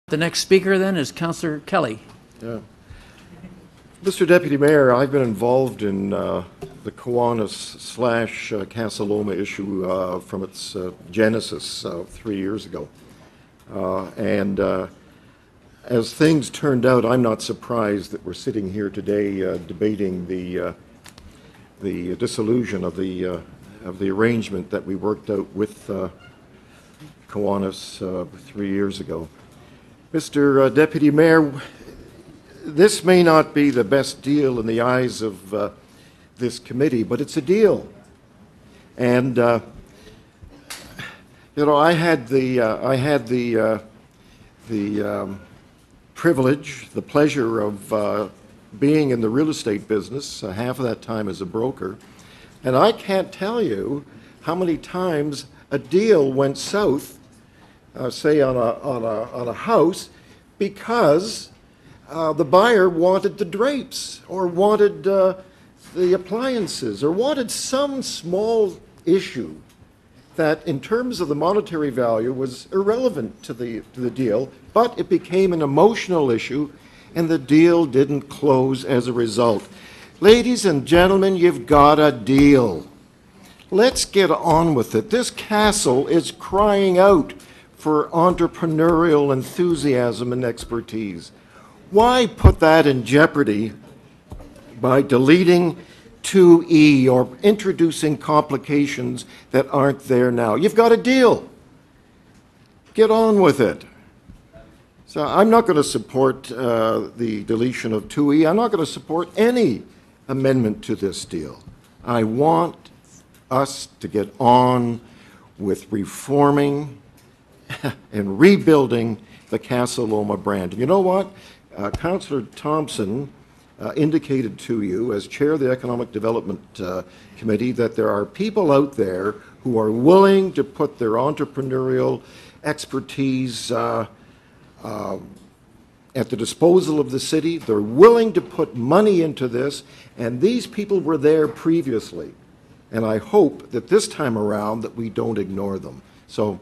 The next speaker then is Councillor Kelly. Yeah. Mr. Deputy Mayor, I've been involved in the Kiwanis/Casa Loma issue from its genesis 3 years ago. As things turned out, I'm not surprised that we're sitting here today debating the dissolution of the arrangement that we worked out with Kiwanis 3 years ago. Mr. Deputy Mayor, this may not be the best deal in the eyes of this committee, but it's a deal. And you know, I had the privilege, the pleasure of being in the real estate business, half of that time as a broker, and I can't tell you how many times a deal went south, say on a house, because the buyer wanted the drapes, or wanted the appliances, or wanted some small issue that, in terms of the monetary value, was irrelevant to the deal, but it became an emotional issue, and the deal didn't close as a result. Ladies and gentlemen, you've got a deal. Let's get on with it. This castle is crying out for entrepreneurial enthusiasm and expertise. Why put that in jeopardy by deleting 2E or introducing complications that aren't there now? You've got a deal. Get on with it. So I'm not going to support the deletion of 2E. I'm not going to support any amendment to this deal. I want us to get on with reforming and rebuilding the Casa Loma brand. You know what? Councillor Thompson indicated to you, as chair of the Economic Development Committee, that there are people out there who are willing to put their entrepreneurial expertise at the disposal of the city. They're willing to put money into this, and these people were there previously. And I hope that this time around that we don't ignore them. So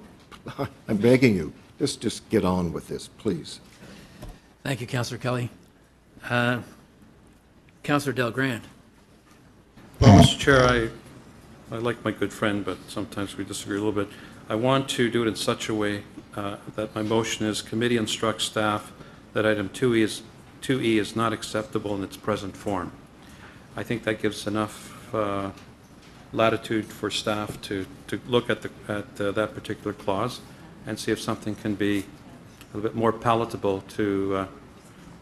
I'm begging you, just get on with this, please. Thank you, Councillor Kelly. Councillor Del Grand. Well, Mr. Chair, I like my good friend, but sometimes we disagree a little bit. I want to do it in such a way that my motion is committee instructs staff that item 2E is not acceptable in its present form. I think that gives enough latitude for staff to look at that particular clause and see if something can be a little bit more palatable to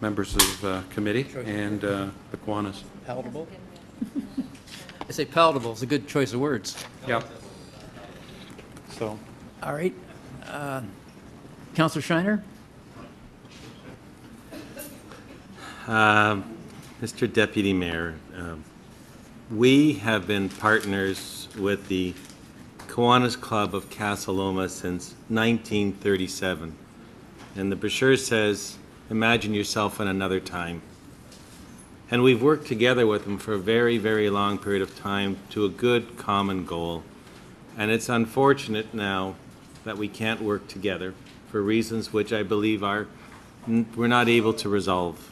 members of committee and the Kiwanis. Palatable? I say palatable is a good choice of words. Yeah. So. All right. Councillor Shiner? Mr. Deputy Mayor, we have been partners with the Kiwanis Club of Casa Loma since 1937. And the brochure says, imagine yourself in another time. And we've worked together with them for a very, very long period of time to a good common goal. And it's unfortunate now that we can't work together for reasons which I believe we're not able to resolve.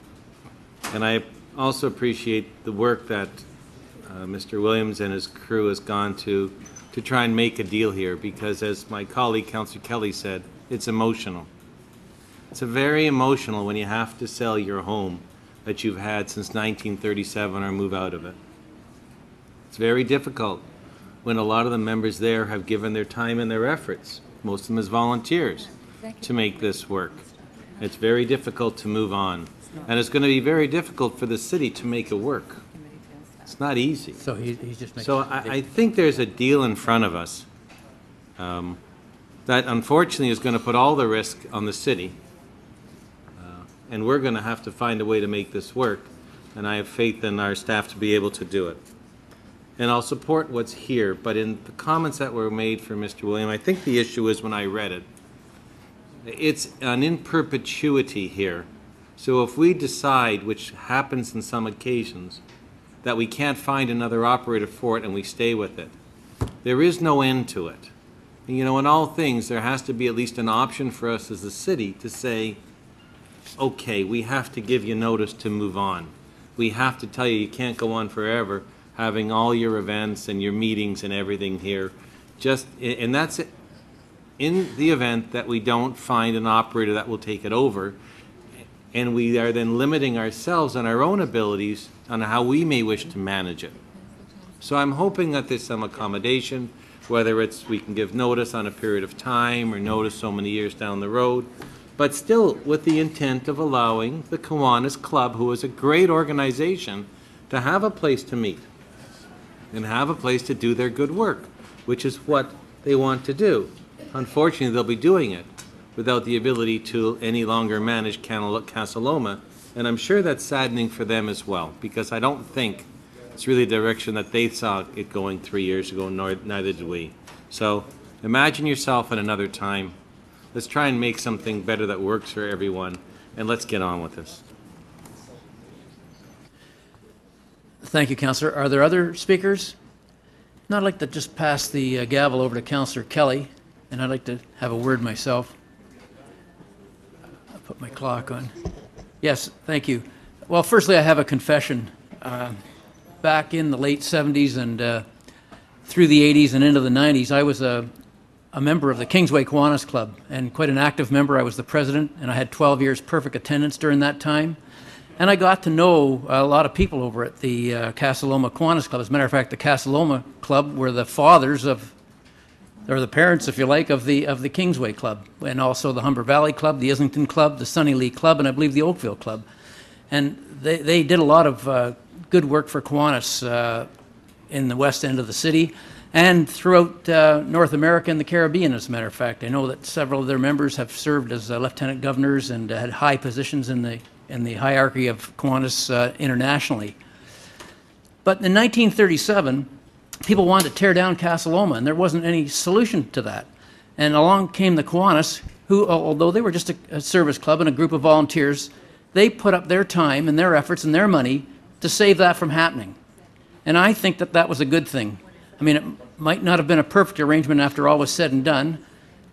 And I also appreciate the work that Mr. Williams and his crew has gone to try and make a deal here, because as my colleague Councillor Kelly said, it's emotional. It's very emotional when you have to sell your home that you've had since 1937 or move out of it. It's very difficult when a lot of the members there have given their time and their efforts, most of them as volunteers, to make this work. It's very difficult to move on. And it's going to be very difficult for the city to make it work. It's not easy. So he's just making. So I think there's a deal in front of us that unfortunately is going to put all the risk on the city. And we're going to have to find a way to make this work. And I have faith in our staff to be able to do it. And I'll support what's here. But in the comments that were made for Mr. William, I think the issue is when I read it, it's an in perpetuity here. So if we decide, which happens in some occasions, that we can't find another operator for it and we stay with it, there is no end to it. And, you know, in all things, there has to be at least an option for us as a city to say, okay, we have to give you notice to move on. We have to tell you you can't go on forever having all your events and your meetings and everything here. And that's it. In the event that we don't find an operator that will take it over, and we are then limiting ourselves on our own abilities on how we may wish to manage it. So I'm hoping that there's some accommodation, whether it's we can give notice on a period of time or notice so many years down the road, but still with the intent of allowing the Kiwanis Club, who is a great organization, to have a place to meet and have a place to do their good work, which is what they want to do. Unfortunately, they'll be doing it without the ability to any longer manage Casa Loma, and I'm sure that's saddening for them as well, because I don't think it's really the direction that they saw it going 3 years ago, nor neither did we. So imagine yourself at another time. Let's try and make something better that works for everyone, and let's get on with this. Thank you, Councillor. Are there other speakers? No, I'd like to just pass the gavel over to Councillor Kelly, and I'd like to have a word myself. I'll put my clock on. Yes, thank you. Well, firstly, I have a confession. Back in the late 70s and through the 80s and into the 90s, I was a member of the Kingsway Kiwanis Club, and quite an active member. I was the president, and I had 12 years perfect attendance during that time. And I got to know a lot of people over at the Casa Loma Kiwanis Club. As a matter of fact, the Casa Loma Club were the fathers of, or the parents, if you like, of the Kingsway Club, and also the Humber Valley Club, the Islington Club, the Sunny Lee Club, and I believe the Oakville Club. And they did a lot of good work for Kiwanis in the west end of the city and throughout North America and the Caribbean, as a matter of fact. I know that several of their members have served as lieutenant governors and had high positions in the hierarchy of Kiwanis internationally. But in 1937, people wanted to tear down Casa Loma, and there wasn't any solution to that. And along came the Kiwanis, who, although they were just a service club and a group of volunteers, they put up their time and their efforts and their money to save that from happening. And I think that that was a good thing. I mean, it might not have been a perfect arrangement after all was said and done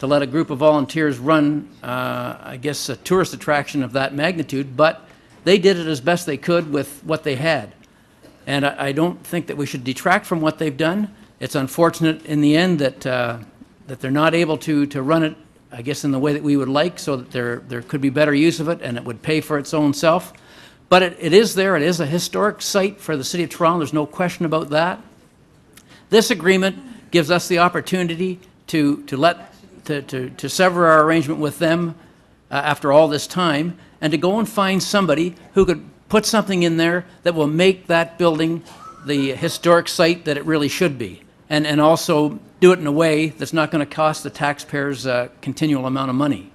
to let a group of volunteers run, I guess, a tourist attraction of that magnitude, but they did it as best they could with what they had. And I don't think that we should detract from what they've done. It's unfortunate in the end that they're not able to run it, I guess, in the way that we would like, so that there could be better use of it and it would pay for its own self. But it is there. It is a historic site for the City of Toronto. There's no question about that. This agreement gives us the opportunity to sever our arrangement with them after all this time, and to go and find somebody who could put something in there that will make that building the historic site that it really should be, and also do it in a way that's not going to cost the taxpayers a continual amount of money.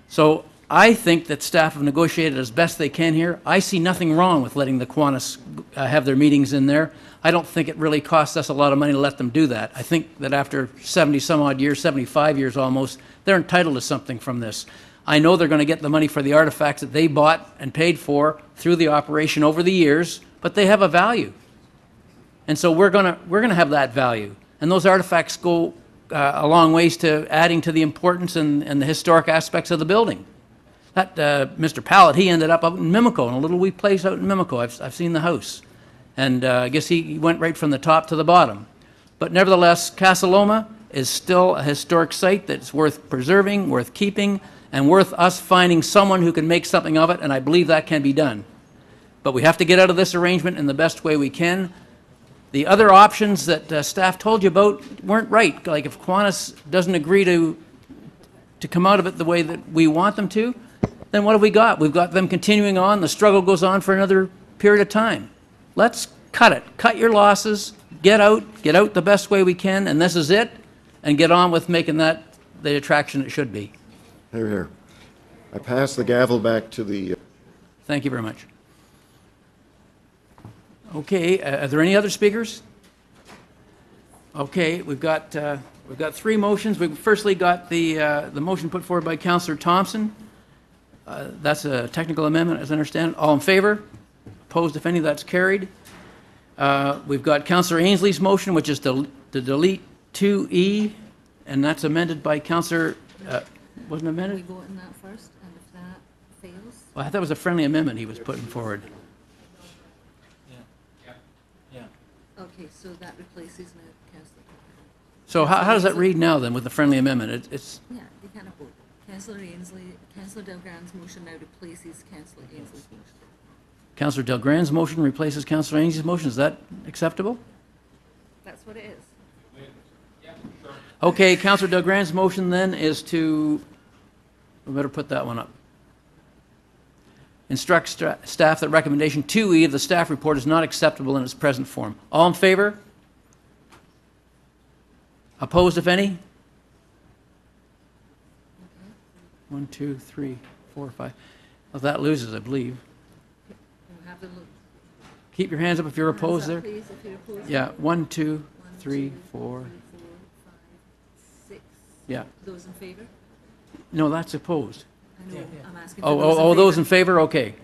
So I think that staff have negotiated as best they can here. I see nothing wrong with letting the Kiwanis have their meetings in there. I don't think it really costs us a lot of money to let them do that. I think that after 70 some odd years, 75 years almost, they're entitled to something from this. I know they're going to get the money for the artifacts that they bought and paid for through the operation over the years, but they have a value. And so we're going to have that value. And those artifacts go a long ways to adding to the importance and the historic aspects of the building. That Mr. Pallett, he ended up out in Mimico, in a little wee place out in Mimico. I've seen the house. And I guess he went right from the top to the bottom. But nevertheless, Casa Loma is still a historic site that's worth preserving, worth keeping, and worth us finding someone who can make something of it, and I believe that can be done. But we have to get out of this arrangement in the best way we can. The other options that staff told you about weren't right. Like if Kiwanis doesn't agree to come out of it the way that we want them to, then what have we got? We've got them continuing on. The struggle goes on for another period of time. Let's cut it. Cut your losses. Get out the best way we can, and this is it, and get on with making that the attraction it should be. Hear, hear. I pass the gavel back to the... Thank you very much. Okay, are there any other speakers? Okay, we've got three motions. We've firstly got the motion put forward by Councillor Thompson. That's a technical amendment, as I understand it. All in favor? Opposed, if any? That's carried. We've got Councillor Ainsley's motion, which is to delete 2E, and that's amended by Councillor... wasn't amended? We vote on that first, and if that fails. Well, I thought it was a friendly amendment he was putting forward. Okay, so that replaces now Councillor. So how does that read now then with the friendly amendment? It's, Yeah, you cannot vote. Councillor Ainsley, Councillor Delgran's motion now replaces Councillor Ainsley's motion. Councillor Delgrand's motion replaces Councillor Ainsley's motion. Is that acceptable? That's what it is. Okay, Councillor Delgrand's motion then is to, we better put that one up. Instruct staff that recommendation 2E of the staff report is not acceptable in its present form. All in favor? Opposed, if any? 1, 2, 3, 4, 5. Well, that loses, I believe. We'll have a look. Keep your hands up if you're opposed there. Please, if you're opposed. Yeah, 1, 2, 1, 3, 2, 4. 5, 6. Yeah. Those in favor? No, that's opposed. I know, I'm asking for Oh, those in favor? Okay.